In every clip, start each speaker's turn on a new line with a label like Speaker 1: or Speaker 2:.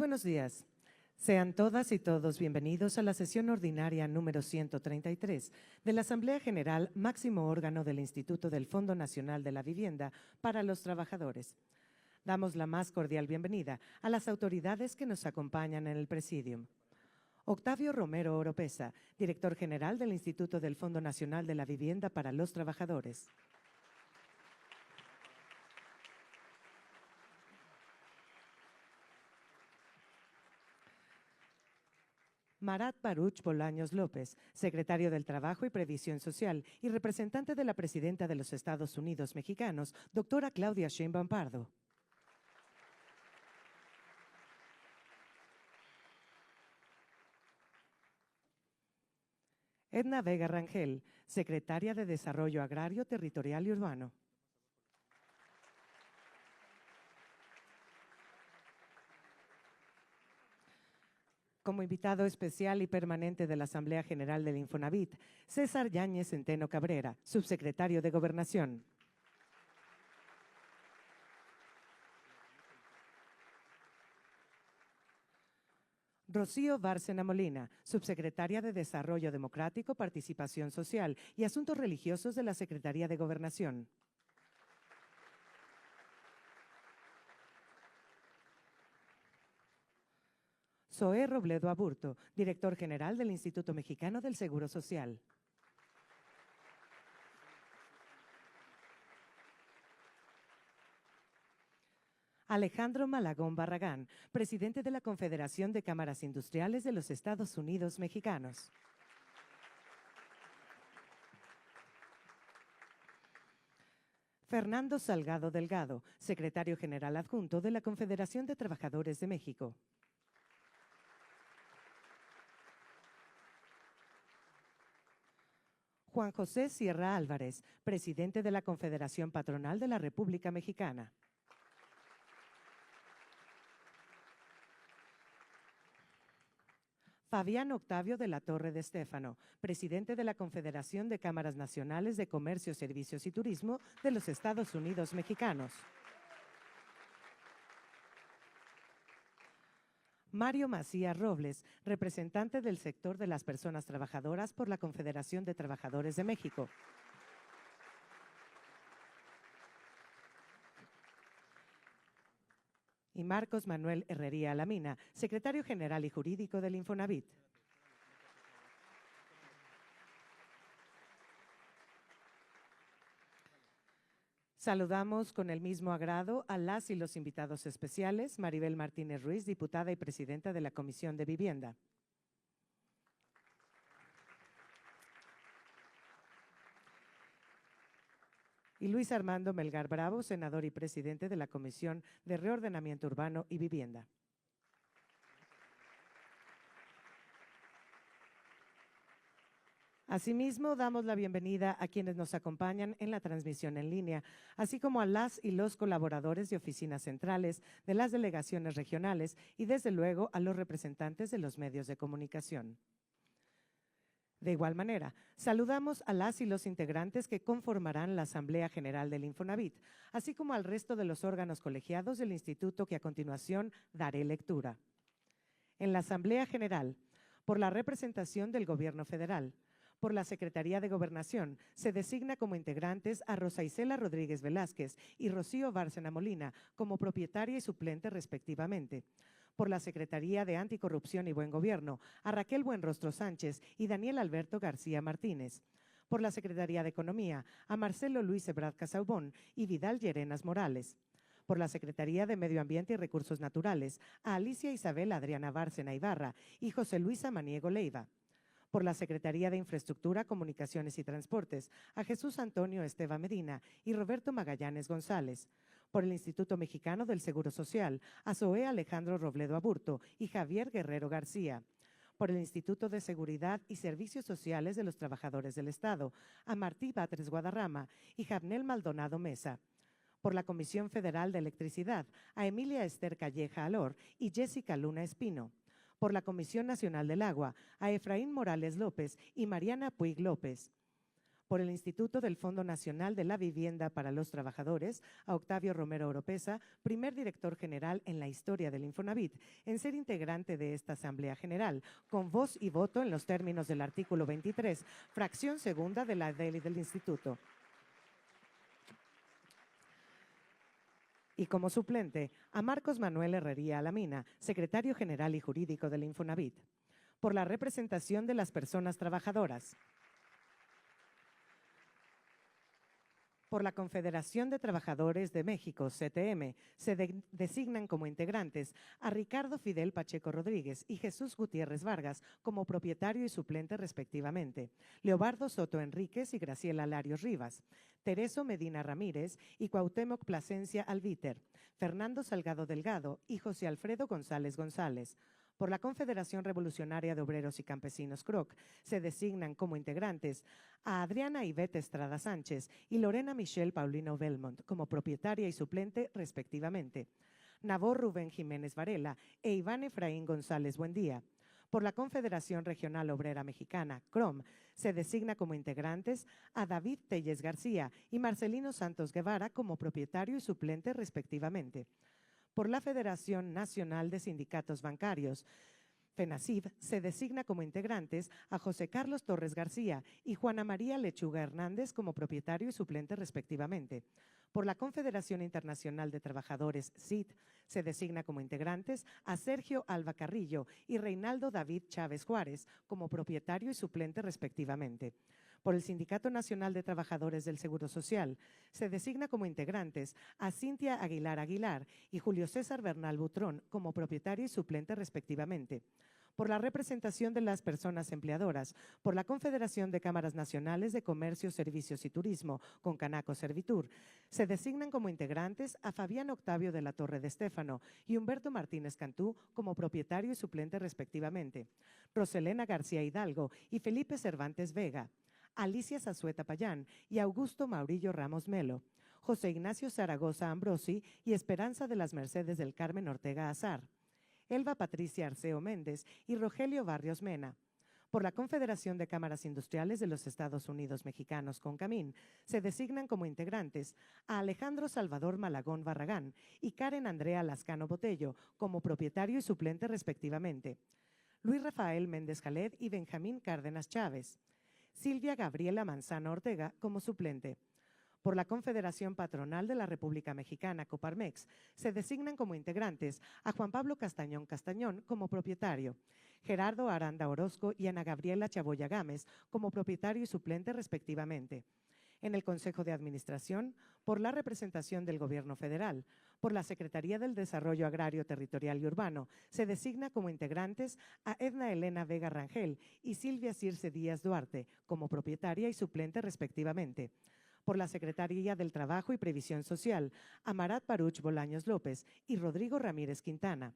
Speaker 1: buenos días. Sean todas y todos bienvenidos a la sesión ordinaria número 133 de la Asamblea General, máximo órgano del Instituto del Fondo Nacional de la Vivienda para los Trabajadores. Damos la más cordial bienvenida a las autoridades que nos acompañan en el Presidium. Octavio Romero Oropesa, director general del Instituto del Fondo Nacional de la Vivienda para los Trabajadores. Marat Baruch Bolaños López, secretario del Trabajo y Previsión Social y representante de la presidenta de los Estados Unidos Mexicanos, doctora Claudia Sheinbaum Pardo. Edna Vega Rangel, secretaria de Desarrollo Agrario, Territorial y Urbano. Como invitado especial y permanente de la Asamblea General del Infonavit, César Yáñez Centeno Cabrera, subsecretario de Gobernación. Rocío Bárcena Molina, subsecretaria de Desarrollo Democrático, Participación Social y Asuntos Religiosos de la Secretaría de Gobernación. Zoé Robledo Aburto, director general del Instituto Mexicano del Seguro Social. Alejandro Malagón Barragán, presidente de la Confederación de Cámaras Industriales de los Estados Unidos Mexicanos. Fernando Salgado Delgado, secretario general adjunto de la Confederación de Trabajadores de México. Juan José Sierra Álvarez, presidente de la Confederación Patronal de la República Mexicana. Fabián Octavio de la Torre de Estéfano, presidente de la Confederación de Cámaras Nacionales de Comercio, Servicios y Turismo de los Estados Unidos Mexicanos. Mario Macías Robles, representante del sector de las personas trabajadoras por la Confederación de Trabajadores de México. Y Marcos Manuel Herrería Alamina, secretario general y jurídico del Infonavit. Saludamos con el mismo agrado a las y los invitados especiales, Maribel Martínez Ruiz, diputada y presidenta de la Comisión de Vivienda. Y Luis Armando Melgar Bravo, senador y presidente de la Comisión de Reordenamiento Urbano y Vivienda. Asimismo, damos la bienvenida a quienes nos acompañan en la transmisión en línea, así como a las y los colaboradores de oficinas centrales, de las delegaciones regionales y, desde luego, a los representantes de los medios de comunicación. De igual manera, saludamos a las y los integrantes que conformarán la Asamblea General del Infonavit, así como al resto de los órganos colegiados del Instituto que a continuación daré lectura. En la Asamblea General, por la representación del Gobierno Federal, por la Secretaría de Gobernación, se designa como integrantes a Rosa Isela Rodríguez Velázquez y Rocío Bárcena Molina como propietaria y suplente respectivamente. Por la Secretaría de Anticorrupción y Buen Gobierno, a Raquel Buenrostro Sánchez y Daniel Alberto García Martínez. Por la Secretaría de Economía, a Marcelo Luis Ebrard Casaubón y Vidal Llerenas Morales. Por la Secretaría de Medio Ambiente y Recursos Naturales, a Alicia Isabel Adriana Bárcena Ibarra y José Luis Amaniego Leiva. Por la Secretaría de Infraestructura, Comunicaciones y Transportes, a Jesús Antonio Esteva Medina y Roberto Magallanes González. Por el Instituto Mexicano del Seguro Social, a Zoé Alejandro Robledo Aburto y Javier Guerrero García. Por el Instituto de Seguridad y Servicios Sociales de los Trabajadores del Estado, a Martí Batres Guadarrama y Javnel Maldonado Mesa. Por la Comisión Federal de Electricidad, a Emilia Esther Calleja Alor y Jessica Luna Espino. Por la Comisión Nacional del Agua, a Efraín Morales López y Mariana Puig López. Por el Instituto del Fondo Nacional de la Vivienda para los Trabajadores, a Octavio Romero Oropesa, primer director general en la historia del Infonavit, en ser integrante de esta Asamblea General, con voz y voto en los términos del artículo 23, fracción segunda de la ley del Instituto. Y como suplente, a Marcos Manuel Herrería Alamina, secretario general y jurídico del Infonavit. Por la representación de las personas trabajadoras. Por la Confederación de Trabajadores de México, CTM, se designan como integrantes a Ricardo Fidel Pacheco Rodríguez y Jesús Gutiérrez Vargas como propietario y suplente respectivamente, Leobardo Soto Enríquez y Graciela Larios Rivas, Tereso Medina Ramírez y Cuauhtémoc Plasencia Albiter, Fernando Salgado Delgado y José Alfredo González González. Por la Confederación Revolucionaria de Obreros y Campesinos CROC se designan como integrantes a Adriana Ivette Estrada Sánchez y Lorena Michelle Paulino Belmont como propietaria y suplente respectivamente, Nabor Rubén Jiménez Varela e Iván Efraín González Buendía. Por la Confederación Regional Obrera Mexicana, CROM, se designa como integrantes a David Telles García y Marcelino Santos Guevara como propietario y suplente respectivamente. Por la Federación Nacional de Sindicatos Bancarios, FENACIB, se designa como integrantes a José Carlos Torres García y Juana María Lechuga Hernández como propietario y suplente respectivamente. Por la Confederación Internacional de Trabajadores, CIT, se designa como integrantes a Sergio Alba Carrillo y Reinaldo David Chávez Juárez como propietario y suplente respectivamente. Por el Sindicato Nacional de Trabajadores del Seguro Social, se designa como integrantes a Cintia Aguilar Aguilar y Julio César Bernal Butrón como propietario y suplente respectivamente. Por la representación de las personas empleadoras, por la Confederación de Cámaras Nacionales de Comercio, Servicios y Turismo, con Canaco Servitur, se designan como integrantes a Fabián Octavio de la Torre de Estéfano y Humberto Martínez Cantú como propietario y suplente respectivamente, Roselena García Hidalgo y Felipe Cervantes Vega, Alicia Zazueta Payán y Augusto Maurillo Ramos Melo, José Ignacio Zaragoza Ambrosi y Esperanza de las Mercedes del Carmen Ortega Azar, Elba Patricia Arceo Méndez y Rogelio Barrios Mena. Por la Confederación de Cámaras Industriales de los Estados Unidos Mexicanos, CONCAMIN, se designan como integrantes a Alejandro Salvador Malagón Barragán y Karen Andrea Lascano Botello como propietario y suplente respectivamente, Luis Rafael Méndez Jaled y Benjamín Cárdenas Chávez, Silvia Gabriela Manzano Ortega como suplente. Por la Confederación Patronal de la República Mexicana, Coparmex, se designan como integrantes a Juan Pablo Castañón Castañón como propietario, Gerardo Aranda Orozco y Ana Gabriela Chaboya Gámez como propietario y suplente respectivamente. En el Consejo de Administración, por la representación del Gobierno Federal, por la Secretaría del Desarrollo Agrario, Territorial y Urbano, se designa como integrantes a Edna Elena Vega Rangel y Silvia Circe Díaz Duarte como propietaria y suplente respectivamente. Por la Secretaría del Trabajo y Previsión Social, a Marat Baruch Bolaños López y Rodrigo Ramírez Quintana.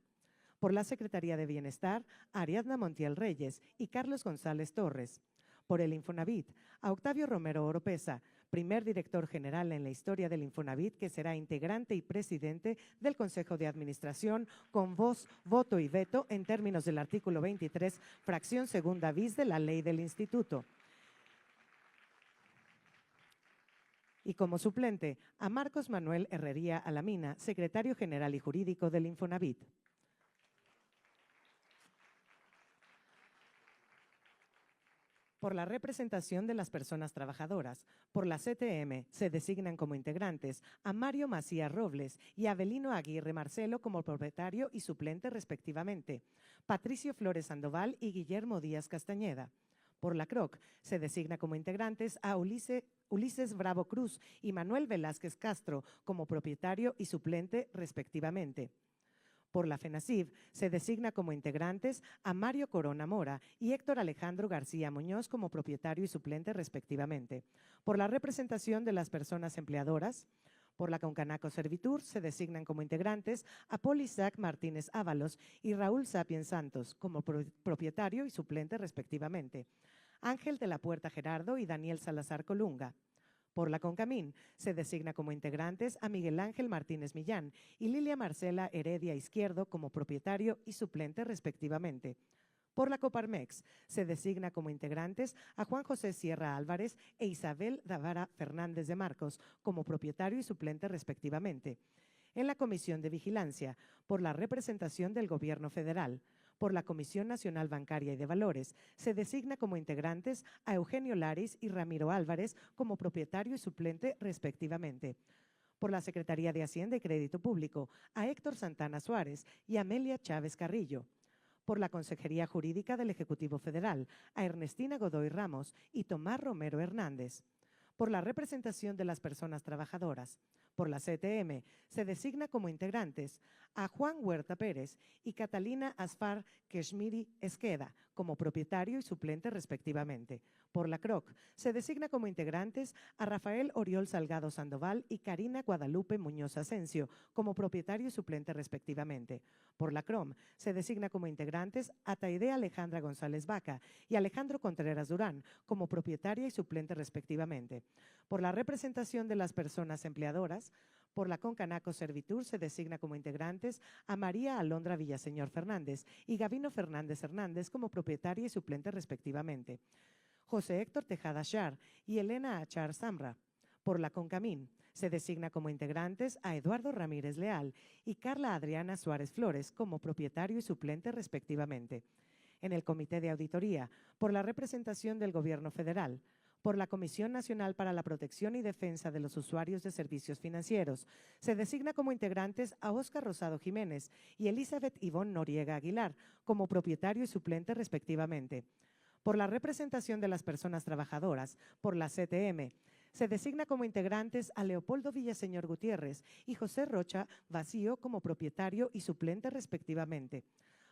Speaker 1: Por la Secretaría de Bienestar, a Ariadna Montiel Reyes y Carlos González Torres. Por el Infonavit, a Octavio Romero Oropesa, primer director general en la historia del Infonavit, que será integrante y presidente del Consejo de Administración con voz, voto y veto en términos del artículo 23, fracción segunda bis de la ley del Instituto. Y como suplente, a Marcos Manuel Herrería Alamina, secretario general y jurídico del Infonavit. Por la representación de las personas trabajadoras, por la CTM se designan como integrantes a Mario Macías Robles y a Avelino Aguirre Marcelo como propietario y suplente respectivamente, Patricio Flores Sandoval y Guillermo Díaz Castañeda. Por la CROC se designa como integrantes a Ulises Bravo Cruz y Manuel Velázquez Castro como propietario y suplente respectivamente. Por la FENACIB se designa como integrantes a Mario Corona Mora y Héctor Alejandro García Muñoz como propietario y suplente respectivamente. Por la representación de las personas empleadoras, por la Concanaco Servitur se designan como integrantes a Paul Isaac Martínez Ábalos y Raúl Sapiens Santos como propietario y suplente respectivamente. Ángel de la Puerta Gerardo y Daniel Salazar Colunga. Por la CONCAMIN se designa como integrantes a Miguel Ángel Martínez Millán y Lilia Marcela Heredia Izquierdo como propietario y suplente respectivamente. Por la Coparmex, se designa como integrantes a Juan José Sierra Álvarez e Isabel Davara Fernández de Marcos como propietario y suplente respectivamente. En la Comisión de Vigilancia, por la representación del Gobierno Federal. Por la Comisión Nacional Bancaria y de Valores, se designa como integrantes a Eugenio Laris y Ramiro Álvarez como propietario y suplente respectivamente. Por la Secretaría de Hacienda y Crédito Público, a Héctor Santana Suárez y Amelia Chávez Carrillo. Por la Consejería Jurídica del Ejecutivo Federal, a Ernestina Godoy Ramos y Tomás Romero Hernández. Por la representación de las personas trabajadoras. Por la CTM, se designa como integrantes a Juan Huerta Pérez y Catalina Asfar Keshmiri Esqueda como propietario y suplente respectivamente. Por la CROC, se designa como integrantes a Rafael Oriol Salgado Sandoval y Karina Guadalupe Muñoz Asensio como propietario y suplente respectivamente. Por la CROM, se designa como integrantes a Taidea Alejandra González Vaca y Alejandro Contreras Durán como propietaria y suplente respectivamente. Por la representación de las personas empleadoras, por la Concanaco Servitur se designa como integrantes a María Alondra Villaseñor Fernández y Gavino Fernández Hernández como propietaria y suplente respectivamente. José Héctor Tejada Char y Elena Achar Zamra. Por la Concamín se designa como integrantes a Eduardo Ramírez Leal y Carla Adriana Suárez Flores como propietario y suplente respectivamente. En el Comité de Auditoría, por la representación del Gobierno Federal. Por la Comisión Nacional para la Protección y Defensa de los Usuarios de Servicios Financieros, se designa como integrantes a Óscar Rosado Jiménez y Elizabeth Ivonne Noriega Aguilar como propietario y suplente respectivamente. Por la representación de las personas trabajadoras, por la CTM, se designa como integrantes a Leopoldo Villaseñor Gutiérrez y José Rocha Vacío como propietario y suplente respectivamente.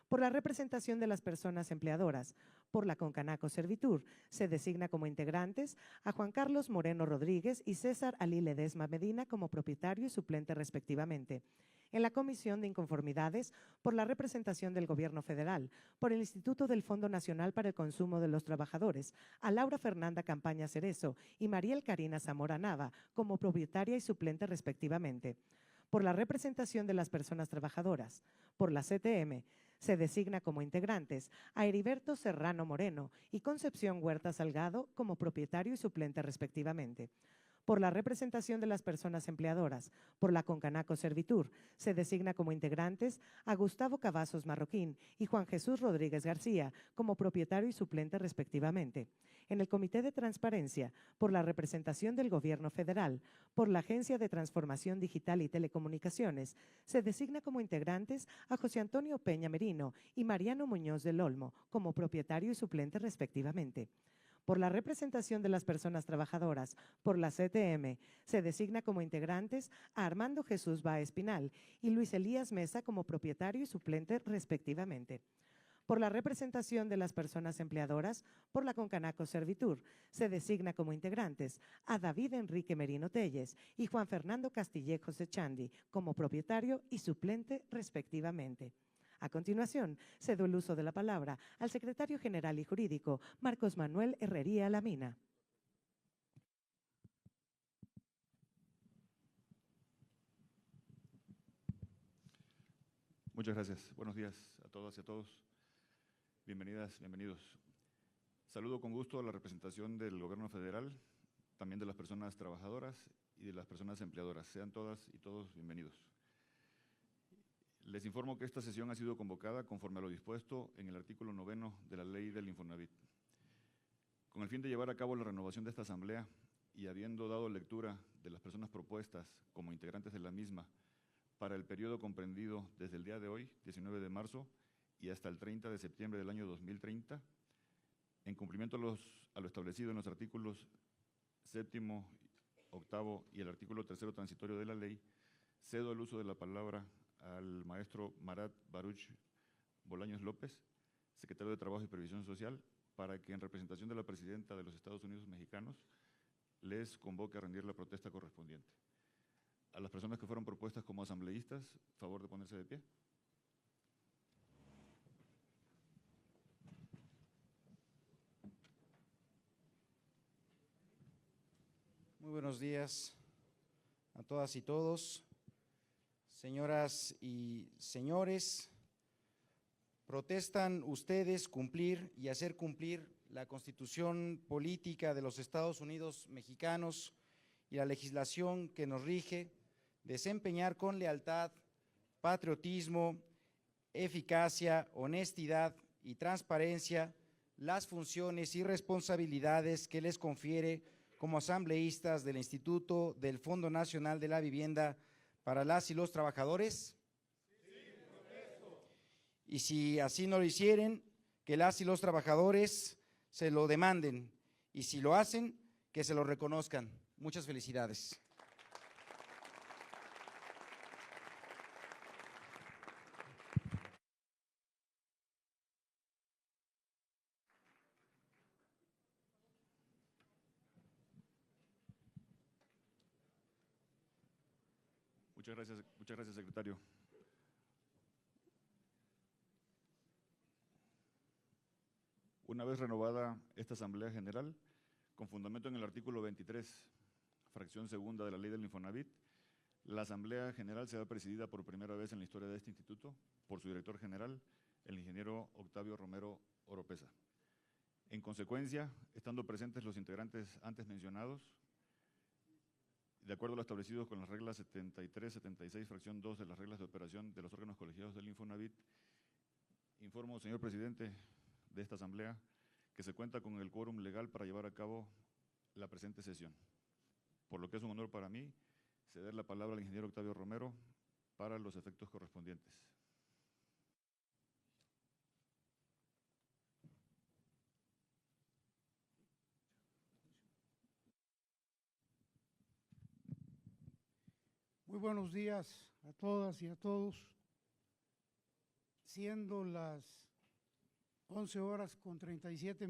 Speaker 1: Por la representación de las personas empleadoras, por la Concanaco Servitur, se designa como integrantes a Juan Carlos Moreno Rodríguez y César Alí Ledesma Medina como propietario y suplente respectivamente. En la Comisión de Inconformidades, por la representación del Gobierno Federal, por el Instituto del Fondo Nacional para el Consumo de los Trabajadores, a Laura Fernanda Campaña Cerezo y Mariel Karina Zamora Nava como propietaria y suplente respectivamente. Por la representación de las personas trabajadoras, por la CTM, se designa como integrantes a Heriberto Serrano Moreno y Concepción Huerta Salgado como propietario y suplente respectivamente. Por la representación de las personas empleadoras, por la Concanaco Servitur, se designa como integrantes a Gustavo Cavazos Marroquín y Juan Jesús Rodríguez García como propietario y suplente respectivamente. En el Comité de Transparencia, por la representación del Gobierno Federal, por la Agencia de Transformación Digital y Telecomunicaciones, se designa como integrantes a José Antonio Peña Merino y Mariano Muñoz del Olmo como propietario y suplente respectivamente. Por la representación de las personas trabajadoras, por la CTM, se designa como integrantes a Armando Jesús Báez Pinal y Luis Elías Mesa como propietario y suplente respectivamente. Por la representación de las personas empleadoras, por la Concanaco Servitur, se designa como integrantes a David Enrique Merino Telles y Juan Fernando Castillejos Echandi como propietario y suplente respectivamente. A continuación, cedo el uso de la palabra al secretario general y jurídico, Marcos Manuel Herrería Lamina.
Speaker 2: Muchas gracias. Buenos días a todas y a todos. Bienvenidas, bienvenidos. Saludo con gusto a la representación del Gobierno Federal, también de las personas trabajadoras y de las personas empleadoras. Sean todas y todos bienvenidos. Les informo que esta sesión ha sido convocada conforme a lo dispuesto en el artículo 9 de la Ley del Infonavit. Con el fin de llevar a cabo la renovación de esta asamblea y habiendo dado lectura de las personas propuestas como integrantes de la misma para el periodo comprendido desde el día de hoy, 19 de marzo, y hasta el 30 de septiembre del año 2030, en cumplimiento a lo establecido en los artículos 7º, 8º y el artículo 3º transitorio de la ley, cedo el uso de la palabra al maestro Marat Baruch Bolaños López, secretario de Trabajo y Previsión Social, para que en representación de la presidenta de los Estados Unidos Mexicanos les convoque a rendir la protesta correspondiente. A las personas que fueron propuestas como asambleístas, favor de ponerse de pie.
Speaker 3: Muy buenos días a todas y todos. Señoras y señores, ¿Protestan ustedes cumplir y hacer cumplir la Constitución política de los Estados Unidos mexicanos y la legislación que nos rige, desempeñar con lealtad, patriotismo, eficacia, honestidad y transparencia las funciones y responsabilidades que les confiere como asambleístas del Instituto del Fondo Nacional de la Vivienda para las y los trabajadores? Y si así no lo hicieren, que las y los trabajadores se lo demanden, y si lo hacen, que se lo reconozcan. Muchas felicidades.
Speaker 2: Muchas gracias, secretario. Una vez renovada esta Asamblea General, con fundamento en el artículo 23, fracción segunda de la Ley del Infonavit, la Asamblea General será presidida por primera vez en la historia de este instituto por su director general, el ingeniero Octavio Romero Oropesa. En consecuencia, estando presentes los integrantes antes mencionados, de acuerdo a lo establecido con las reglas 73-76, fracción 2 de las reglas de operación de los órganos colegiados del Infonavit, informo, señor presidente de esta Asamblea, que se cuenta con el quórum legal para llevar a cabo la presente sesión. Por lo que es un honor para mí ceder la palabra al ingeniero Octavio Romero para los efectos correspondientes.
Speaker 4: Muy buenos días a todas y a todos. Siendo las 11:37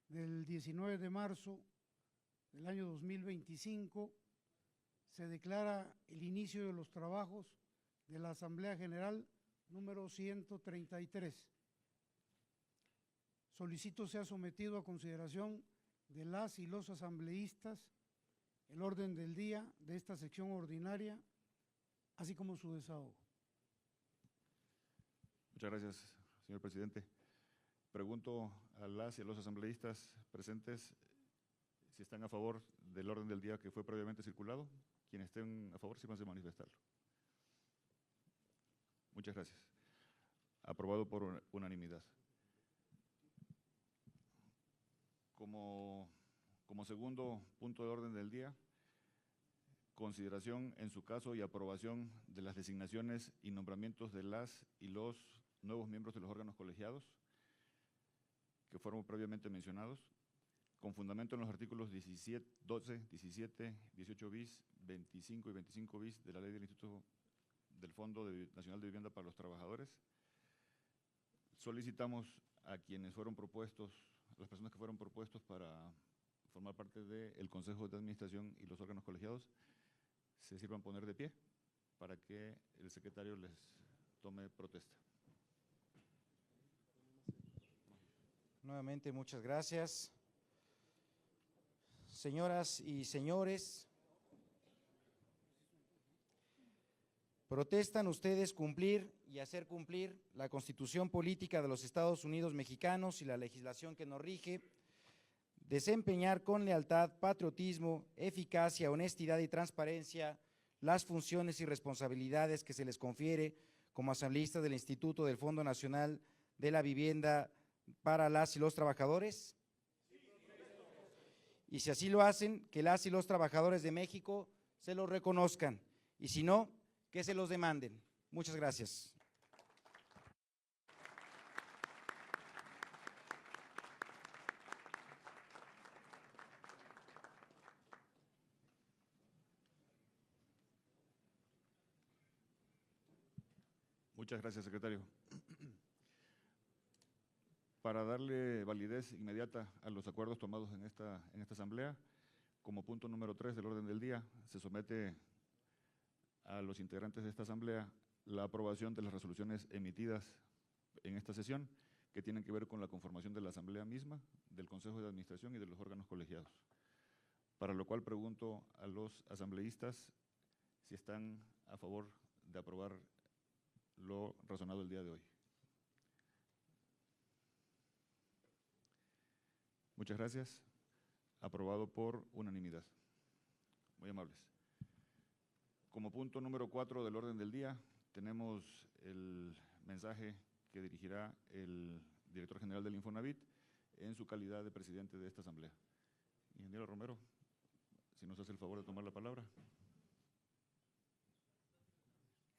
Speaker 4: del 19 de marzo del año 2025, se declara el inicio de los trabajos de la Asamblea General número 133. Solicito sea sometido a consideración de las y los asambleístas el orden del día de esta sección ordinaria, así como su desahogo.
Speaker 2: Muchas gracias, señor presidente. Pregunto a las y a los asambleístas presentes si están a favor del orden del día que fue previamente circulado. Quienes estén a favor, sírvanse a manifestarlo. Muchas gracias. Aprobado por unanimidad. Como segundo punto de orden del día, consideración en su caso y aprobación de las designaciones y nombramientos de las y los nuevos miembros de los órganos colegiados que fueron previamente mencionados, con fundamento en los artículos 12, 17, 18 bis, 25 y 25 bis de la Ley del Instituto del Fondo Nacional de Vivienda para los Trabajadores. Solicitamos a quienes fueron propuestos, las personas que fueron propuestos para formar parte del Consejo de Administración y los órganos colegiados, se sirvan poner de pie para que el secretario les tome protesta.
Speaker 3: Nuevamente, muchas gracias. Señoras y señores, ¿protestan ustedes cumplir y hacer cumplir la Constitución política de los Estados Unidos mexicanos y la legislación que nos rige, desempeñar con lealtad, patriotismo, eficacia, honestidad y transparencia las funciones y responsabilidades que se les confiere como asambleístas del Instituto del Fondo Nacional de la Vivienda para las y los trabajadores? Y si así lo hacen, que las y los trabajadores de México se los reconozcan, y si no, que se los demanden. Muchas gracias.
Speaker 2: Muchas gracias, secretario. Para darle validez inmediata a los acuerdos tomados en esta asamblea, como punto número 3 del orden del día, se somete a los integrantes de esta asamblea la aprobación de las resoluciones emitidas en esta sesión, que tienen que ver con la conformación de la asamblea misma, del Consejo de Administración y de los órganos colegiados. Para lo cual pregunto a los asambleístas si están a favor de aprobar lo razonado el día de hoy. Muchas gracias. Aprobado por unanimidad. Muy amables. Como punto número 4 del orden del día, tenemos el mensaje que dirigirá el director general del Infonavit en su calidad de presidente de esta asamblea. Ingeniero Romero, si nos hace el favor de tomar la palabra.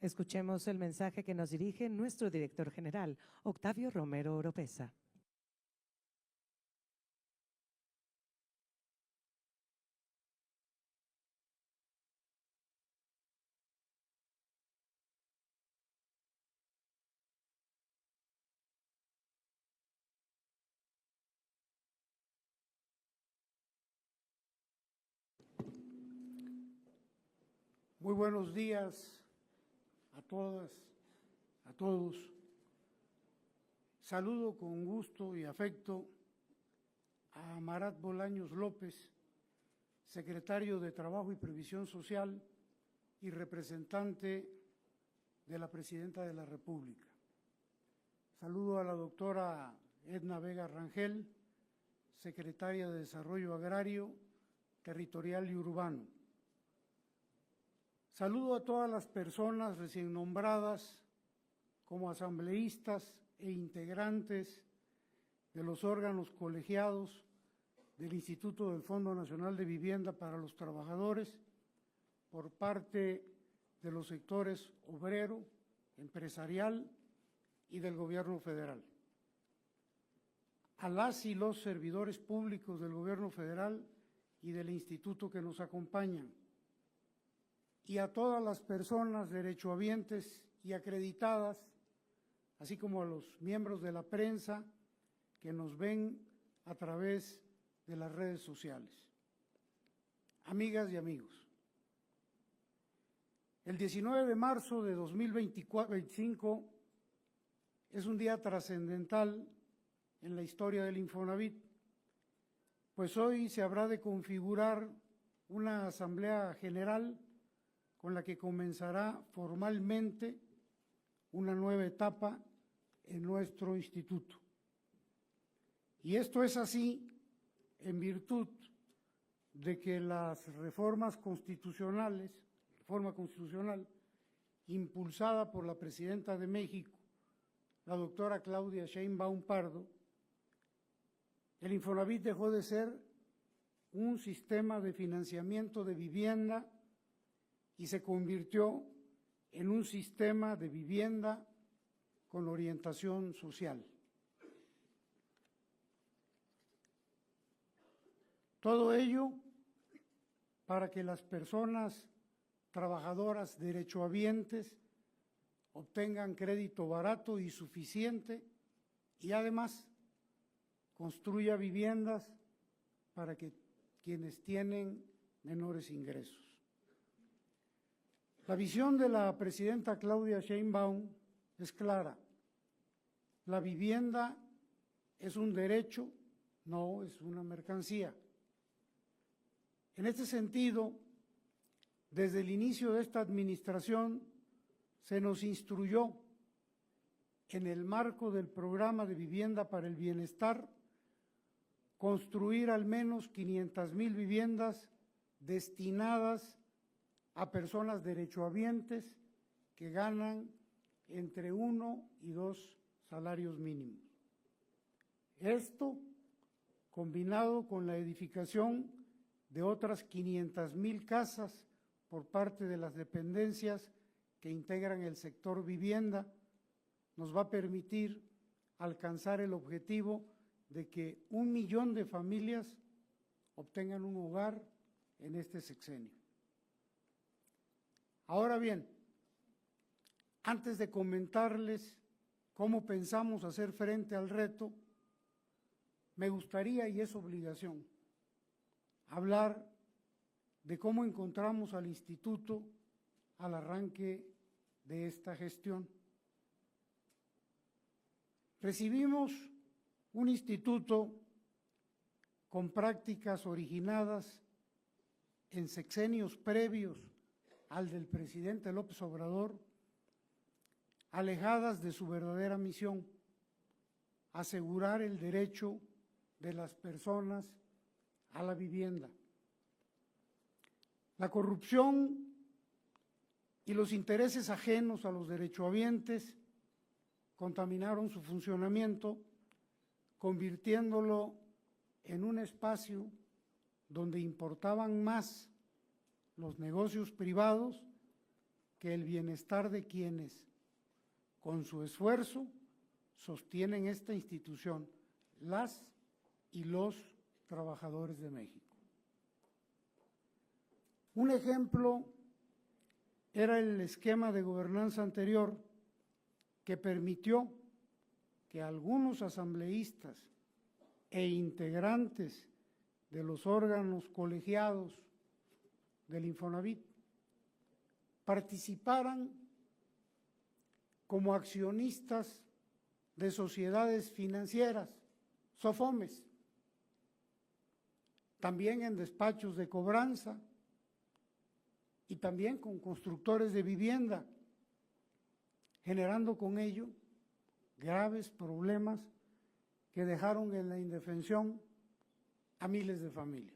Speaker 1: Escuchemos el mensaje que nos dirige nuestro director general, Octavio Romero Oropeza.
Speaker 4: Muy buenos días a todas, a todos. Saludo con gusto y afecto a Marat Bolaños López, secretario de Trabajo y Previsión Social y representante de la Presidenta de la República. Saludo a la doctora Edna Vega Rangel, secretaria de Desarrollo Agrario, Territorial y Urbano. Saludo a todas las personas recién nombradas como asambleístas e integrantes de los órganos colegiados del Instituto del Fondo Nacional de Vivienda para los Trabajadores por parte de los sectores obrero, empresarial y del Gobierno federal. A las y los servidores públicos del Gobierno federal y del instituto que nos acompañan, y a todas las personas derechohabientes y acreditadas, así como a los miembros de la prensa que nos ven a través de las redes sociales. Amigas y amigos, el 19 de marzo de 2025 es un día trascendental en la historia del Infonavit, pues hoy se habrá de configurar una asamblea general con la que comenzará formalmente una nueva etapa en nuestro instituto. Y esto es así en virtud de que las reforma constitucional impulsada por la Presidenta de México, la doctora Claudia Sheinbaum Pardo, el Infonavit dejó de ser un sistema de financiamiento de vivienda y se convirtió en un sistema de vivienda con orientación social. Todo ello para que las personas trabajadoras derechohabientes obtengan crédito barato y suficiente y además construya viviendas para que quienes tienen menores ingresos. La visión de la presidenta Claudia Sheinbaum es clara. La vivienda es un derecho, no es una mercancía. En este sentido, desde el inicio de esta administración se nos instruyó, en el marco del programa de vivienda para el bienestar, construir al menos 500,000 viviendas destinadas a personas derechohabientes que ganan entre 1 y 2 salarios mínimos. Esto, combinado con la edificación de otras 500,000 casas por parte de las dependencias que integran el sector vivienda, nos va a permitir alcanzar el objetivo de que 1 millón de familias obtengan un hogar en este sexenio. Ahora bien, antes de comentarles cómo pensamos hacer frente al reto, me gustaría, y es obligación, hablar de cómo encontramos al instituto al arranque de esta gestión. Recibimos un instituto con prácticas originadas en sexenios previos al del presidente López Obrador, alejadas de su verdadera misión, asegurar el derecho de las personas a la vivienda. La corrupción y los intereses ajenos a los derechohabientes contaminaron su funcionamiento, convirtiéndolo en un espacio donde importaban más los negocios privados que el bienestar de quienes, con su esfuerzo, sostienen esta institución, las y los trabajadores de México. Un ejemplo era el esquema de gobernanza anterior que permitió que algunos asambleístas e integrantes de los órganos colegiados del Infonavit participaran como accionistas de sociedades financieras, SOFOMES, también en despachos de cobranza y también con constructores de vivienda, generando con ello graves problemas que dejaron en la indefensión a miles de familias.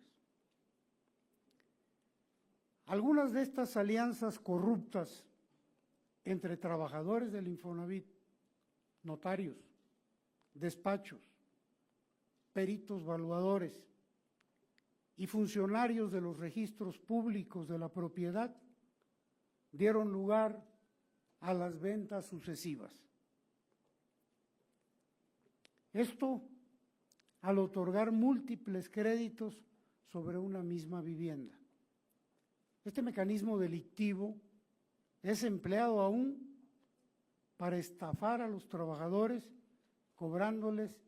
Speaker 4: Algunas de estas alianzas corruptas entre trabajadores del Infonavit, notarios, despachos, peritos valuadores y funcionarios de los registros públicos de la propiedad dieron lugar a las ventas sucesivas. Esto al otorgar múltiples créditos sobre una misma vivienda. Este mecanismo delictivo es empleado aún para estafar a los trabajadores, cobrándoles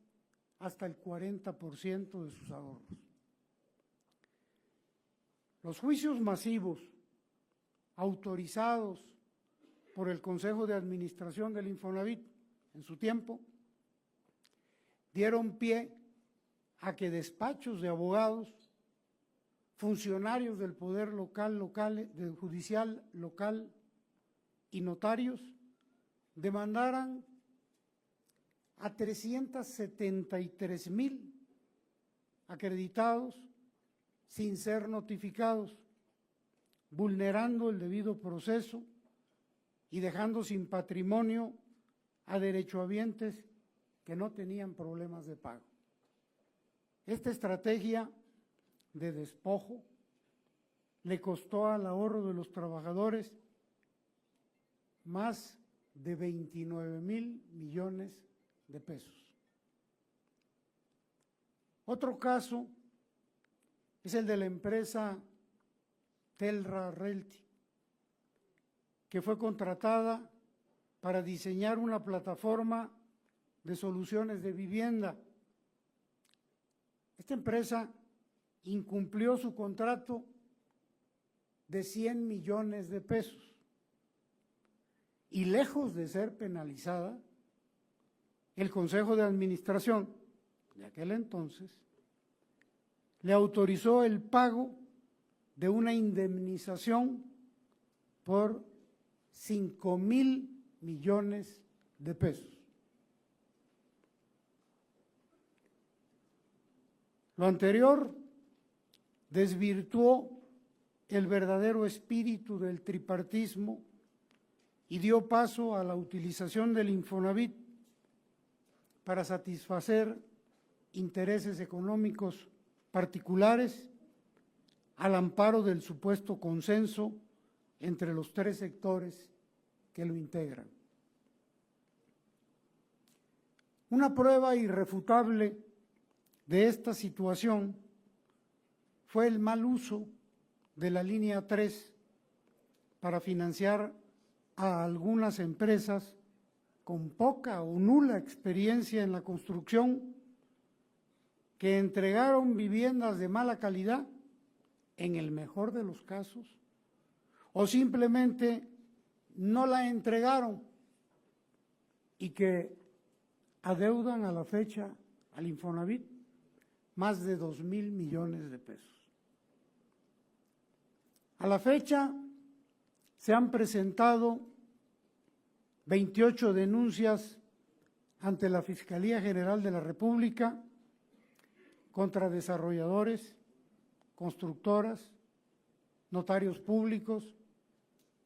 Speaker 4: hasta el 40% de sus ahorros. Los juicios masivos autorizados por el Consejo de Administración del Infonavit en su tiempo dieron pie a que despachos de abogados, funcionarios del poder del judicial local y notarios demandaran a 373,000 acreditados sin ser notificados, vulnerando el debido proceso y dejando sin patrimonio a derechohabientes que no tenían problemas de pago. Esta estrategia de despojo le costó al ahorro de los trabajadores más de 29,000 millones de pesos. Otro caso es el de la empresa Telra Realty, que fue contratada para diseñar una plataforma de soluciones de vivienda. Esta empresa incumplió su contrato de 100 millones de pesos y lejos de ser penalizada, el Consejo de Administración de aquel entonces le autorizó el pago de una indemnización por 5,000 millones de pesos. Lo anterior desvirtuó el verdadero espíritu del tripartismo y dio paso a la utilización del Infonavit para satisfacer intereses económicos particulares al amparo del supuesto consenso entre los tres sectores que lo integran. Una prueba irrefutable de esta situación fue el mal uso de la línea 3 para financiar a algunas empresas con poca o nula experiencia en la construcción que entregaron viviendas de mala calidad, en el mejor de los casos, o simplemente no la entregaron y que adeudan a la fecha al Infonavit más de 2,000 millones de pesos. A la fecha se han presentado 28 denuncias ante la Fiscalía General de la República contra desarrolladores, constructoras, notarios públicos,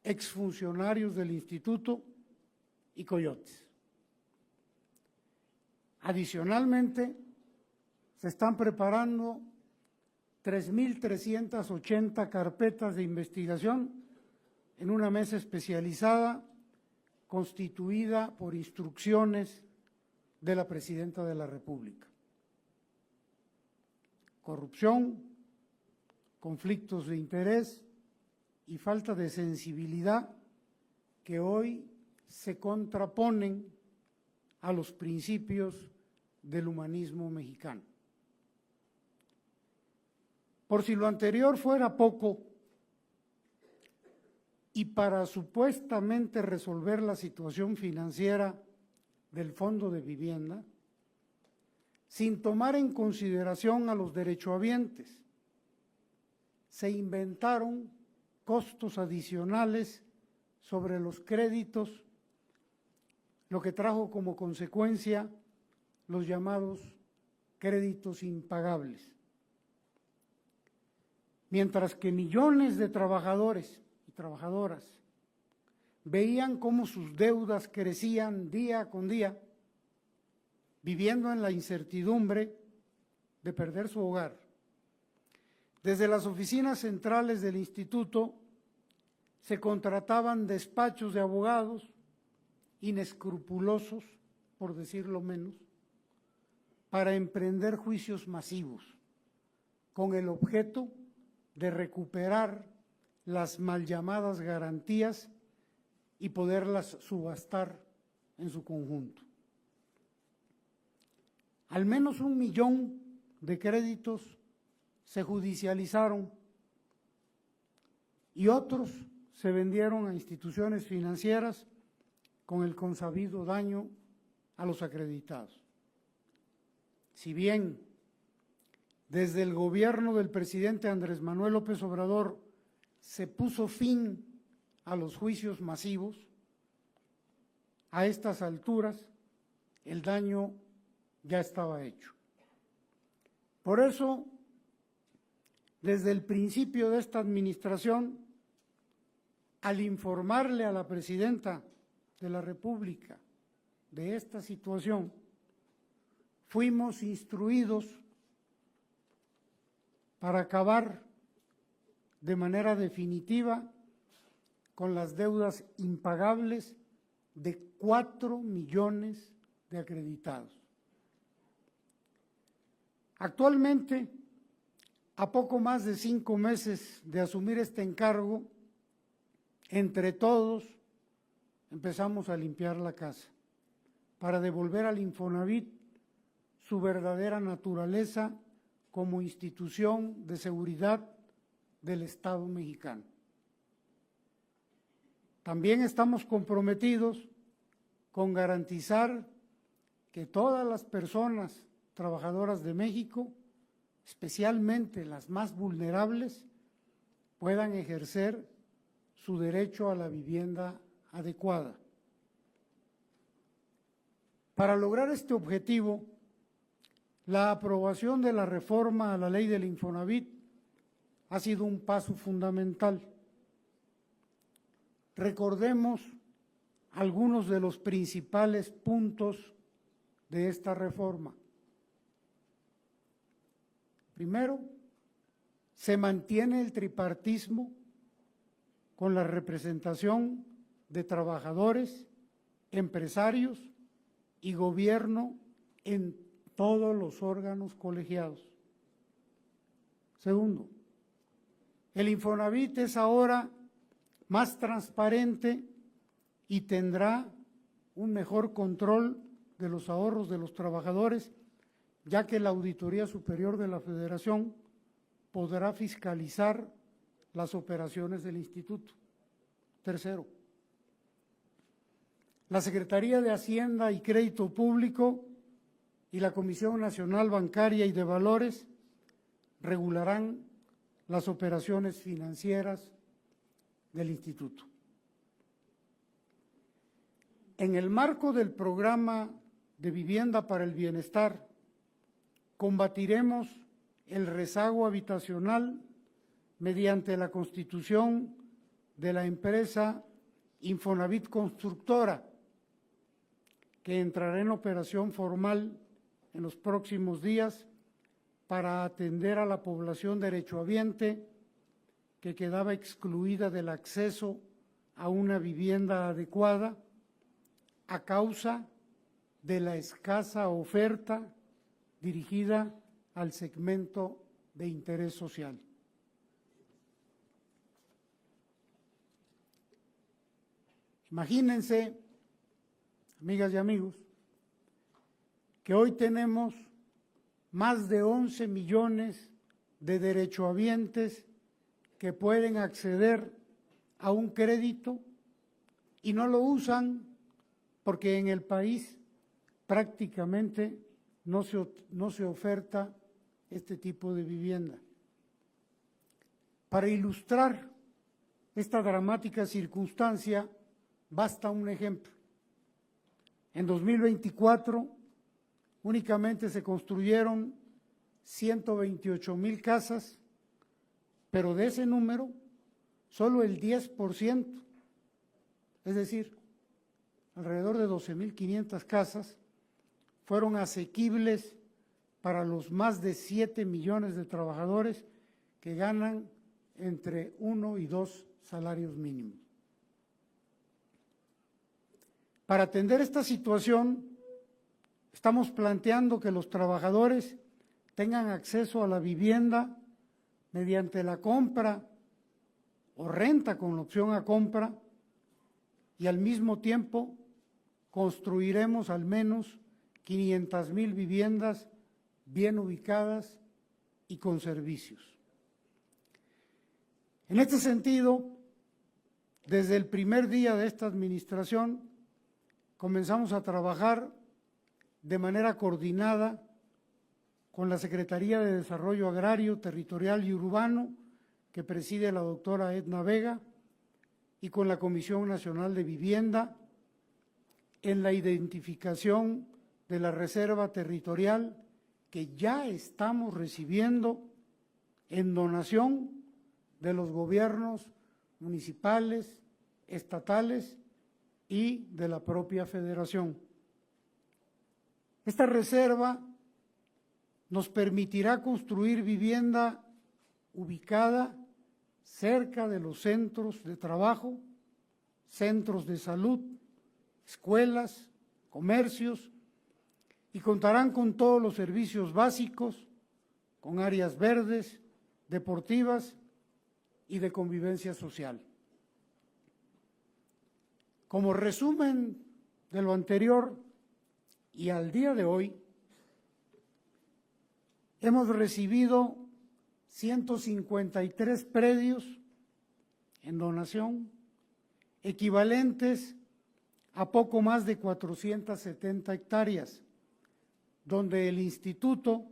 Speaker 4: exfuncionarios del instituto y coyotes. Adicionalmente, se están preparando 3.380 carpetas de investigación en una mesa especializada constituida por instrucciones de la Presidenta de la República. Corrupción, conflictos de interés y falta de sensibilidad que hoy se contraponen a los principios del humanismo mexicano. Por si lo anterior fuera poco, y para supuestamente resolver la situación financiera del Fondo de Vivienda, sin tomar en consideración a los derechohabientes, se inventaron costos adicionales sobre los créditos, lo que trajo como consecuencia los llamados créditos impagables. Mientras que millones de trabajadores y trabajadoras veían cómo sus deudas crecían día con día, viviendo en la incertidumbre de perder su hogar. Desde las oficinas centrales del instituto se contrataban despachos de abogados inescrupulosos, por decirlo menos, para emprender juicios masivos, con el objeto de recuperar las mal llamadas garantías y poderlas subastar en su conjunto. Al menos 1 millón de créditos se judicializaron y otros se vendieron a instituciones financieras con el consabido daño a los acreditados. Si bien desde el gobierno del presidente Andrés Manuel López Obrador se puso fin a los juicios masivos, a estas alturas el daño ya estaba hecho. Por eso, desde el principio de esta administración, al informarle a la Presidenta de la República de esta situación, fuimos instruidos para acabar de manera definitiva con las deudas impagables de 4 millones de acreditados. Actualmente, a poco más de 5 meses de asumir este encargo, entre todos empezamos a limpiar la casa para devolver al Infonavit su verdadera naturaleza como institución de seguridad del Estado mexicano. También estamos comprometidos con garantizar que todas las personas trabajadoras de México, especialmente las más vulnerables, puedan ejercer su derecho a la vivienda adecuada. Para lograr este objetivo, la aprobación de la reforma a la ley del Infonavit ha sido un paso fundamental. Recordemos algunos de los principales puntos de esta reforma. Primero, se mantiene el tripartismo con la representación de trabajadores, empresarios y gobierno en todos los órganos colegiados. Segundo, el Infonavit es ahora más transparente y tendrá un mejor control de los ahorros de los trabajadores, ya que la Auditoría Superior de la Federación podrá fiscalizar las operaciones del instituto. Tercero, la Secretaría de Hacienda y Crédito Público y la Comisión Nacional Bancaria y de Valores regularán las operaciones financieras del instituto. En el marco del programa de Vivienda para el Bienestar, combatiremos el rezago habitacional mediante la constitución de la empresa Infonavit Constructora, que entrará en operación formal en los próximos días para atender a la población derechohabiente que quedaba excluida del acceso a una vivienda adecuada a causa de la escasa oferta dirigida al segmento de interés social. Imagínense, amigas y amigos, que hoy tenemos más de 11 millones de derechohabientes que pueden acceder a un crédito y no lo usan porque en el país prácticamente no se oferta este tipo de vivienda. Para ilustrar esta dramática circunstancia, basta un ejemplo. En 2024 únicamente se construyeron 128,000 casas, pero de ese número, solo el 10%, es decir, alrededor de 12,500 casas, fueron asequibles para los más de 7 millones de trabajadores que ganan entre 1 y 2 salarios mínimos. Para atender esta situación, estamos planteando que los trabajadores tengan acceso a la vivienda mediante la compra o renta con opción a compra, y al mismo tiempo construiremos al menos 500,000 viviendas bien ubicadas y con servicios. En este sentido, desde el primer día de esta administración, comenzamos a trabajar de manera coordinada con la Secretaría de Desarrollo Agrario, Territorial y Urbano, que preside la doctora Edna Vega, y con la Comisión Nacional de Vivienda, en la identificación de la reserva territorial que ya estamos recibiendo en donación de los gobiernos municipales, estatales y de la propia Federación. Esta reserva nos permitirá construir vivienda ubicada cerca de los centros de trabajo, centros de salud, escuelas, comercios, y contarán con todos los servicios básicos, con áreas verdes, deportivas y de convivencia social. Como resumen de lo anterior, y al día de hoy, hemos recibido 153 predios en donación, equivalentes a poco más de 470 hectáreas, donde el instituto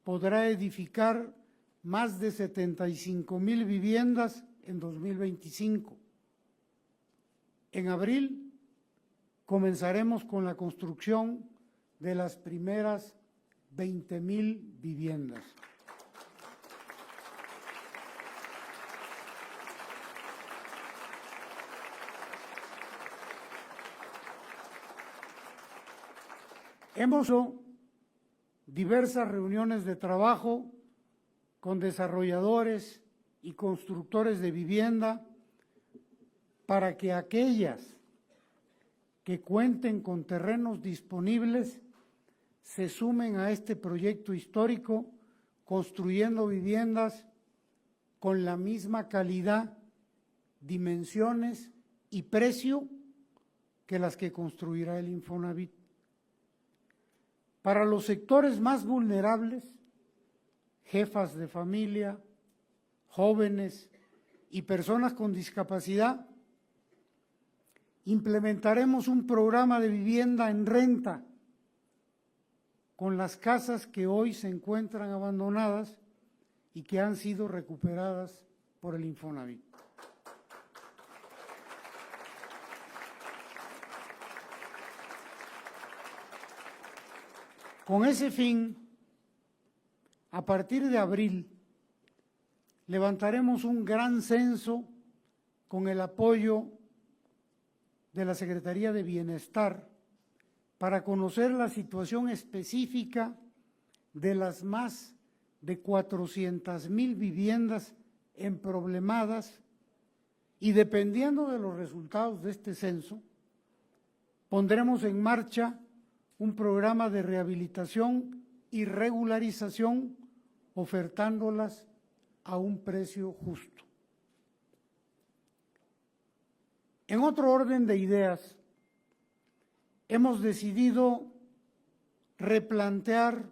Speaker 4: podrá edificar más de 75,000 viviendas en 2025. En abril comenzaremos con la construcción de las primeras 20,000 viviendas. Hemos hecho diversas reuniones de trabajo con desarrolladores y constructores de vivienda para que aquellas que cuenten con terrenos disponibles se sumen a este proyecto histórico, construyendo viviendas con la misma calidad, dimensiones y precio que las que construirá el Infonavit. Para los sectores más vulnerables, jefas de familia, jóvenes y personas con discapacidad, implementaremos un programa de vivienda en renta con las casas que hoy se encuentran abandonadas y que han sido recuperadas por el Infonavit. Con ese fin, a partir de abril, levantaremos un gran censo con el apoyo de la Secretaría de Bienestar para conocer la situación específica de las más de 400,000 viviendas emproblemadas y dependiendo de los resultados de este censo, pondremos en marcha un programa de rehabilitación y regularización ofertándolas a un precio justo. En otro orden de ideas, hemos decidido replantear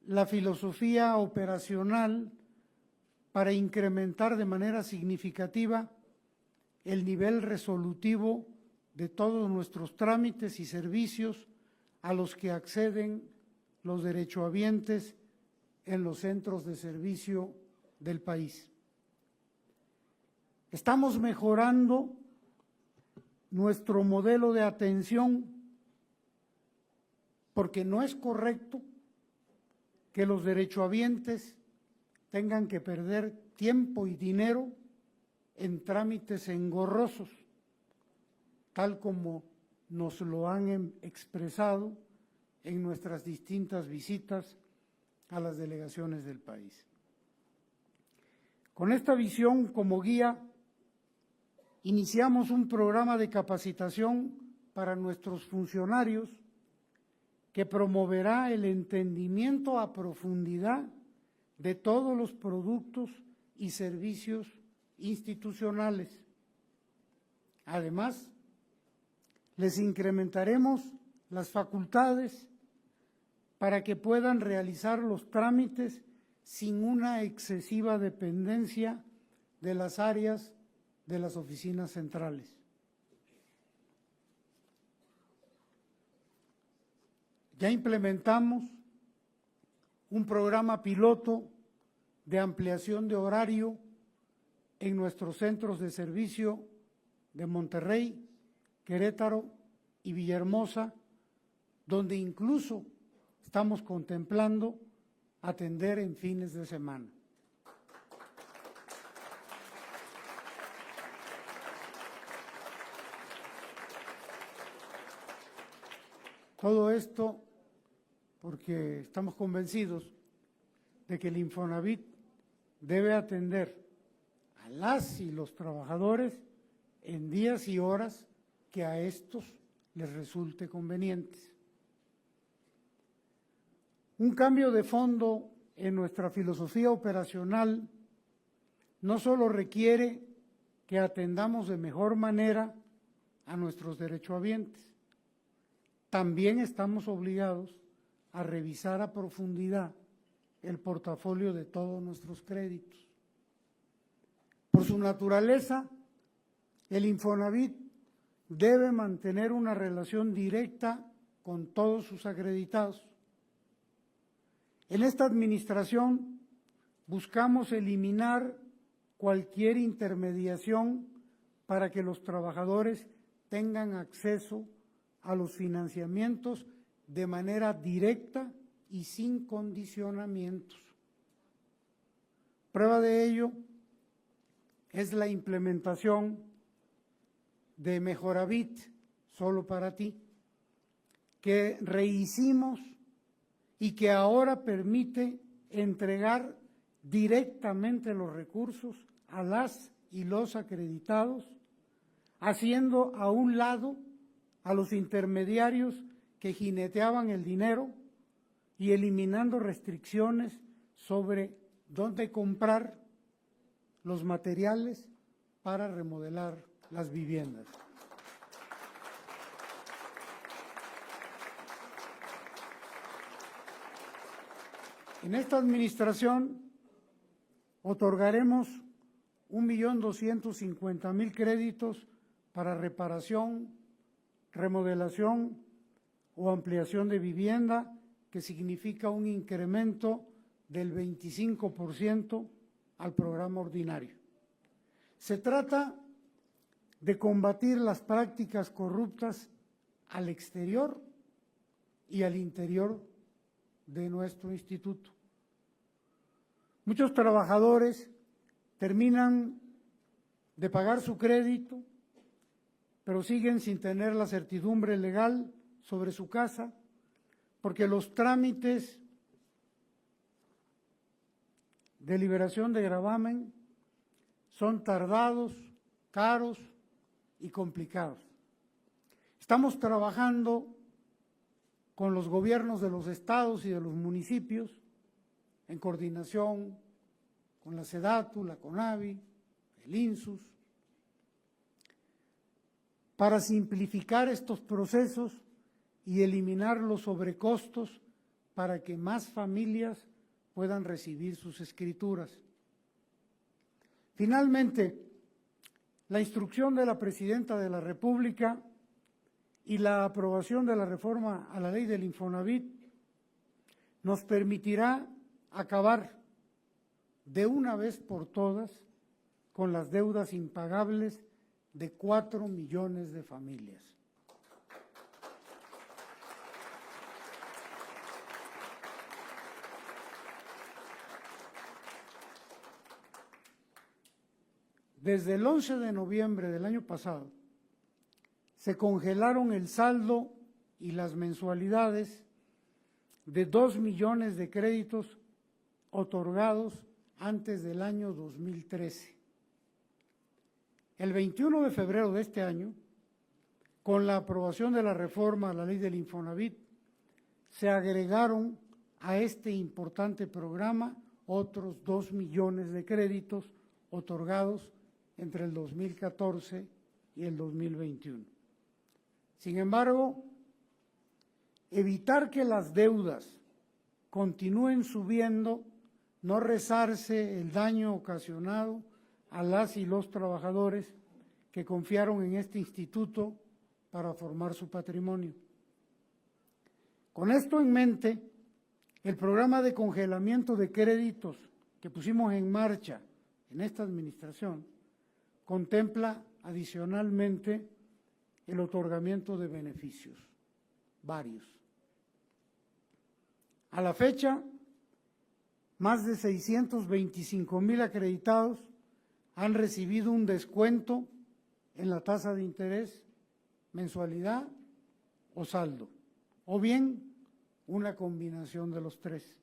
Speaker 4: la filosofía operacional para incrementar de manera significativa el nivel resolutivo de todos nuestros trámites y servicios a los que acceden los derechohabientes en los centros de servicio del país. Estamos mejorando nuestro modelo de atención porque no es correcto que los derechohabientes tengan que perder tiempo y dinero en trámites engorrosos, tal como nos lo han expresado en nuestras distintas visitas a las delegaciones del país. Con esta visión como guía, iniciamos un programa de capacitación para nuestros funcionarios que promoverá el entendimiento a profundidad de todos los productos y servicios institucionales. Además, les incrementaremos las facultades para que puedan realizar los trámites sin una excesiva dependencia de las áreas de las oficinas centrales. Ya implementamos un programa piloto de ampliación de horario en nuestros centros de servicio de Monterrey, Querétaro y Villahermosa, donde incluso estamos contemplando atender en fines de semana. Todo esto porque estamos convencidos de que el Infonavit debe atender a las y los trabajadores en días y horas que a estos les resulte convenientes. Un cambio de fondo en nuestra filosofía operacional no solo requiere que atendamos de mejor manera a nuestros derechohabientes, también estamos obligados a revisar a profundidad el portafolio de todos nuestros créditos. Por su naturaleza, el Infonavit debe mantener una relación directa con todos sus acreditados. En esta administración buscamos eliminar cualquier intermediación para que los trabajadores tengan acceso a los financiamientos de manera directa y sin condicionamientos. Prueba de ello es la implementación de Mejoravit, solo para ti, que rehicimos y que ahora permite entregar directamente los recursos a las y los acreditados, haciendo a un lado a los intermediarios que jineteaban el dinero y eliminando restricciones sobre dónde comprar los materiales para remodelar las viviendas. En esta administración otorgaremos 1.250.000 créditos para reparación, remodelación o ampliación de vivienda, que significa un incremento del 25% al programa ordinario. Se trata de combatir las prácticas corruptas al exterior y al interior de nuestro instituto. Muchos trabajadores terminan de pagar su crédito, pero siguen sin tener la certidumbre legal sobre su casa, porque los trámites de liberación de gravamen son tardados, caros y complicados. Estamos trabajando con los gobiernos de los estados y de los municipios, en coordinación con la SEDATU, la CONAVI, el INSUS, para simplificar estos procesos y eliminar los sobrecostos para que más familias puedan recibir sus escrituras. Finalmente, la instrucción de la Presidenta de la República y la aprobación de la reforma a la ley del Infonavit nos permitirá acabar de una vez por todas con las deudas impagables de 4 millones de familias. Desde el 11 de noviembre del año pasado, se congelaron el saldo y las mensualidades de 2 millones de créditos otorgados antes del año 2013. El 21 de febrero de este año, con la aprobación de la reforma a la ley del Infonavit, se agregaron a este importante programa otros 2 millones de créditos otorgados entre el 2014 y el 2021. Sin embargo, evitar que las deudas continúen subiendo no resarce el daño ocasionado a las y los trabajadores que confiaron en este instituto para formar su patrimonio. Con esto en mente, el programa de congelamiento de créditos que pusimos en marcha en esta administración contempla adicionalmente el otorgamiento de beneficios, varios. A la fecha, más de 625,000 acreditados han recibido un descuento en la tasa de interés, mensualidad o saldo, o bien una combinación de los tres.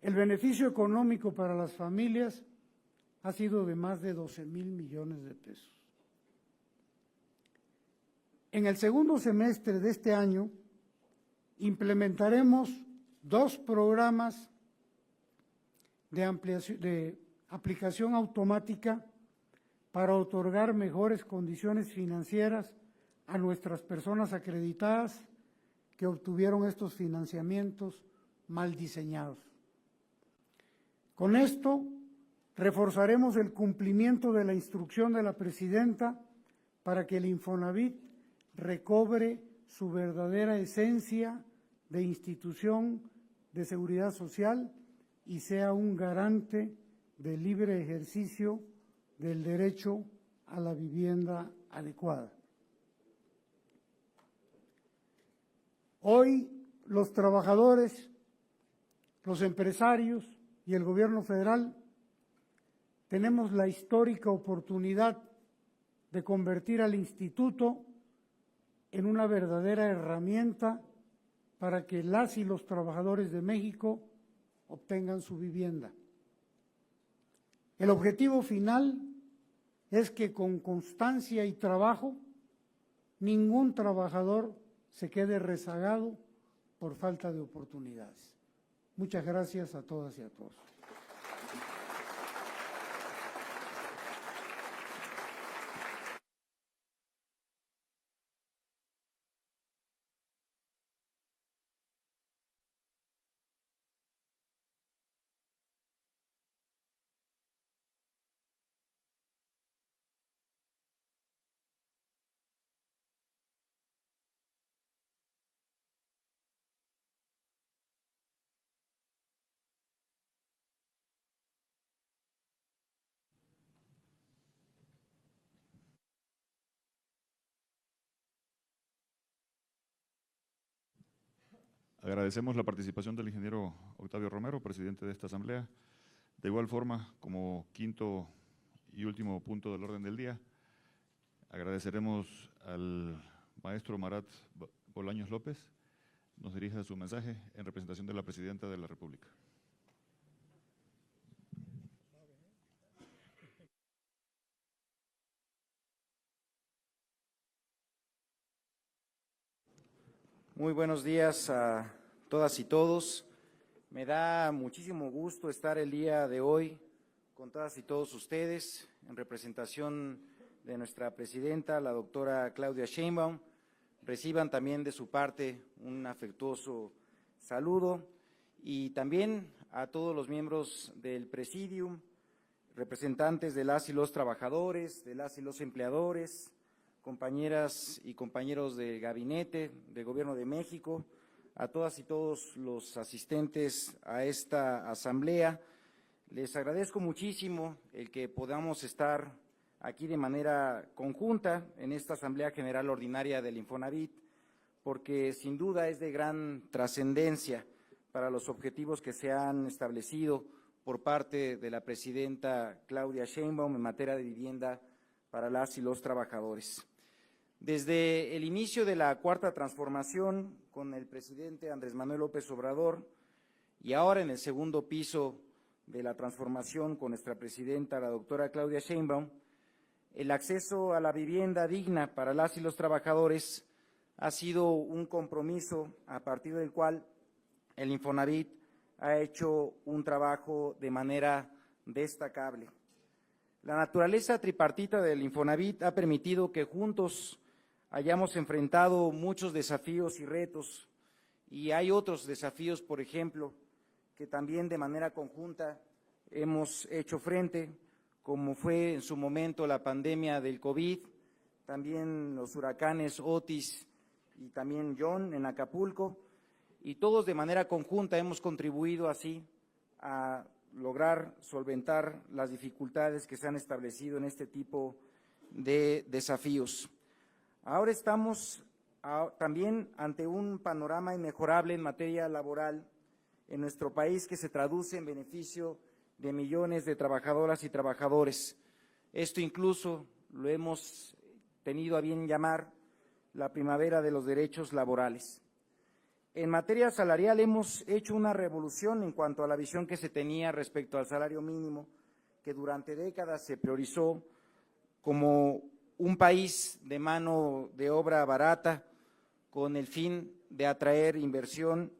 Speaker 4: El beneficio económico para las familias ha sido de más de 12,000 millones de pesos. En el segundo semestre de este año implementaremos 2 programas de aplicación automática para otorgar mejores condiciones financieras a nuestras personas acreditadas que obtuvieron estos financiamientos mal diseñados. Con esto, reforzaremos el cumplimiento de la instrucción de la Presidenta para que el Infonavit recobre su verdadera esencia de institución de seguridad social y sea un garante del libre ejercicio del derecho a la vivienda adecuada. Hoy los trabajadores, los empresarios y el gobierno federal tenemos la histórica oportunidad de convertir al instituto en una verdadera herramienta para que las y los trabajadores de México obtengan su vivienda. El objetivo final es que con constancia y trabajo ningún trabajador se quede rezagado por falta de oportunidades. Muchas gracias a todas y a todos.
Speaker 2: Agradecemos la participación del ingeniero Octavio Romero, presidente de esta asamblea. De igual forma, como quinto y último punto del orden del día, agradeceremos al maestro Marat Bolaños López, nos dirija su mensaje en representación de la Presidenta de la República.
Speaker 3: Muy buenos días a todas y todos. Me da muchísimo gusto estar el día de hoy con todas y todos ustedes en representación de nuestra presidenta, la doctora Claudia Sheinbaum. Reciban también de su parte un afectuoso saludo y también a todos los miembros del Presidium, representantes de las y los trabajadores, de las y los empleadores, compañeras y compañeros del Gabinete del Gobierno de México, a todas y todos los asistentes a esta asamblea. Les agradezco muchísimo el que podamos estar aquí de manera conjunta en esta Asamblea General Ordinaria del Infonavit, porque sin duda es de gran trascendencia para los objetivos que se han establecido por parte de la presidenta Claudia Sheinbaum en materia de vivienda para las y los trabajadores. Desde el inicio de la Cuarta Transformación con el presidente Andrés Manuel López Obrador y ahora en el segundo piso de la transformación con nuestra presidenta, la doctora Claudia Sheinbaum, el acceso a la vivienda digna para las y los trabajadores ha sido un compromiso a partir del cual el Infonavit ha hecho un trabajo de manera destacable. La naturaleza tripartita del Infonavit ha permitido que juntos hayamos enfrentado muchos desafíos y retos, y hay otros desafíos, por ejemplo, que también de manera conjunta hemos hecho frente, como fue en su momento la pandemia del COVID, también los huracanes Otis y también John en Acapulco, y todos de manera conjunta hemos contribuido así a lograr solventar las dificultades que se han establecido en este tipo de desafíos. Ahora estamos también ante un panorama inmejorable en materia laboral en nuestro país que se traduce en beneficio de millones de trabajadoras y trabajadores. Esto incluso lo hemos tenido a bien llamar la primavera de los derechos laborales. En materia salarial hemos hecho una revolución en cuanto a la visión que se tenía respecto al salario mínimo, que durante décadas se priorizó como un país de mano de obra barata con el fin de atraer inversión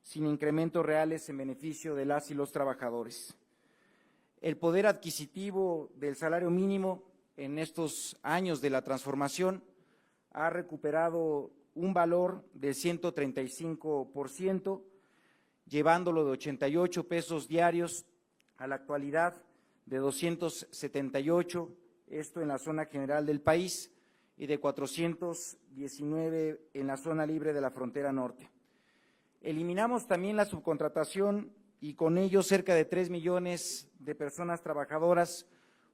Speaker 3: sin incrementos reales en beneficio de las y los trabajadores. El poder adquisitivo del salario mínimo en estos años de la transformación ha recuperado un valor del 135%, llevándolo de 88 pesos diarios a la actualidad de 278, esto en la zona general del país, y de 419 en la zona libre de la frontera norte. Eliminamos también la subcontratación y con ello cerca de 3 millones de personas trabajadoras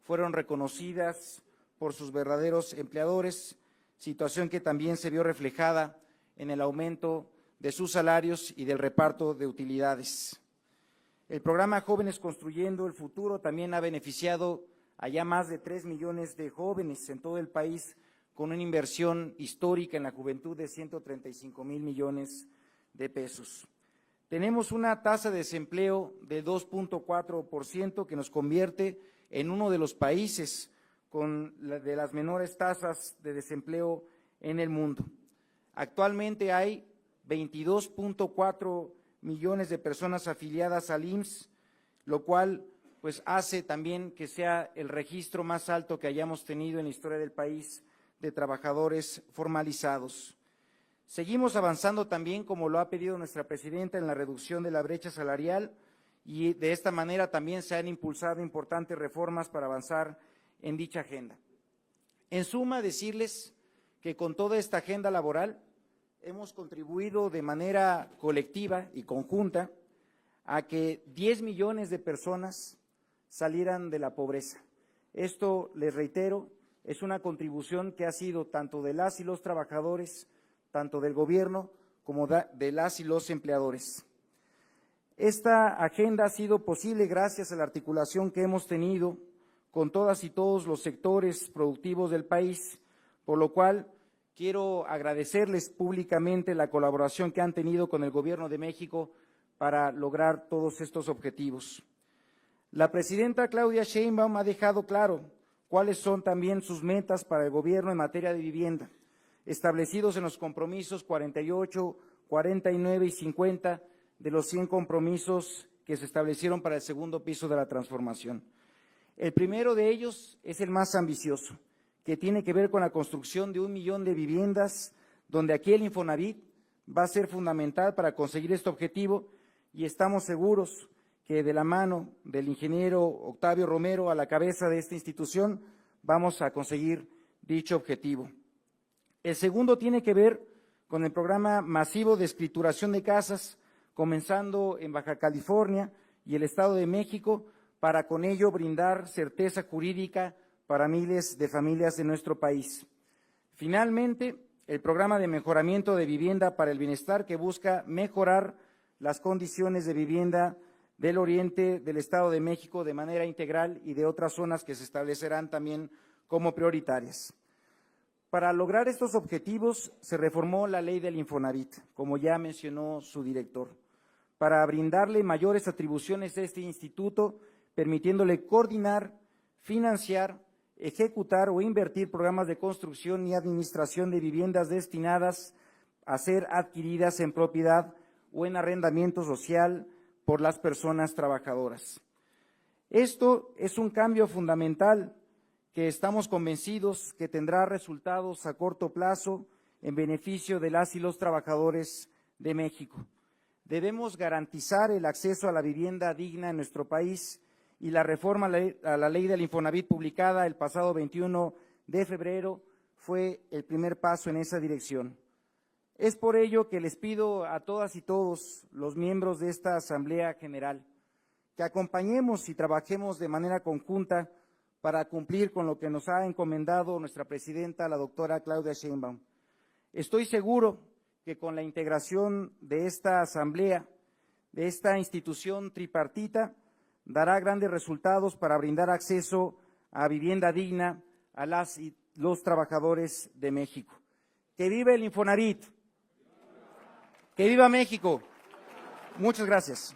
Speaker 3: fueron reconocidas por sus verdaderos empleadores, situación que también se vio reflejada en el aumento de sus salarios y del reparto de utilidades. El programa Jóvenes Construyendo el Futuro también ha beneficiado a ya más de 3 millones de jóvenes en todo el país, con una inversión histórica en la juventud de 135,000 millones de pesos. Tenemos una tasa de desempleo de 2.4% que nos convierte en uno de los países de las menores tasas de desempleo en el mundo. Actualmente hay 22.4 millones de personas afiliadas al IMSS, lo cual pues hace también que sea el registro más alto que hayamos tenido en la historia del país de trabajadores formalizados. Seguimos avanzando también, como lo ha pedido nuestra presidenta, en la reducción de la brecha salarial, y de esta manera también se han impulsado importantes reformas para avanzar en dicha agenda. En suma, decirles que con toda esta agenda laboral hemos contribuido de manera colectiva y conjunta a que 10 millones de personas salieran de la pobreza. Esto, les reitero, es una contribución que ha sido tanto de las y los trabajadores, tanto del gobierno como de las y los empleadores. Esta agenda ha sido posible gracias a la articulación que hemos tenido con todas y todos los sectores productivos del país, por lo cual quiero agradecerles públicamente la colaboración que han tenido con el Gobierno de México para lograr todos estos objetivos. La presidenta Claudia Sheinbaum ha dejado claro cuáles son también sus metas para el Gobierno en materia de vivienda, establecidos en los compromisos 48, 49 y 50 de los 100 compromisos que se establecieron para el segundo piso de la transformación. El primero de ellos es el más ambicioso, que tiene que ver con la construcción de 1 millón de viviendas, donde aquí el Infonavit va a ser fundamental para conseguir este objetivo, y estamos seguros que de la mano del ingeniero Octavio Romero a la cabeza de esta institución vamos a conseguir dicho objetivo. El segundo tiene que ver con el programa masivo de escrituración de casas, comenzando en Baja California y el Estado de México, para con ello brindar certeza jurídica para miles de familias de nuestro país. Finalmente, el programa de mejoramiento de vivienda para el bienestar, que busca mejorar las condiciones de vivienda del oriente del Estado de México de manera integral y de otras zonas que se establecerán también como prioritarias. Para lograr estos objetivos se reformó la ley del Infonavit, como ya mencionó su director, para brindarle mayores atribuciones a este instituto, permitiéndole coordinar, financiar, ejecutar o invertir programas de construcción y administración de viviendas destinadas a ser adquiridas en propiedad o en arrendamiento social por las personas trabajadoras. Esto es un cambio fundamental que estamos convencidos que tendrá resultados a corto plazo en beneficio de las y los trabajadores de México. Debemos garantizar el acceso a la vivienda digna en nuestro país, y la reforma a la ley del Infonavit publicada el pasado 21 de febrero fue el primer paso en esa dirección. Es por ello que les pido a todas y todos los miembros de esta Asamblea General que acompañemos y trabajemos de manera conjunta para cumplir con lo que nos ha encomendado nuestra presidenta, la doctora Claudia Sheinbaum. Estoy seguro que con la integración de esta Asamblea, de esta institución tripartita, dará grandes resultados para brindar acceso a vivienda digna a las y los trabajadores de México. ¡Que viva el Infonavit! ¡Que viva México! Muchas gracias.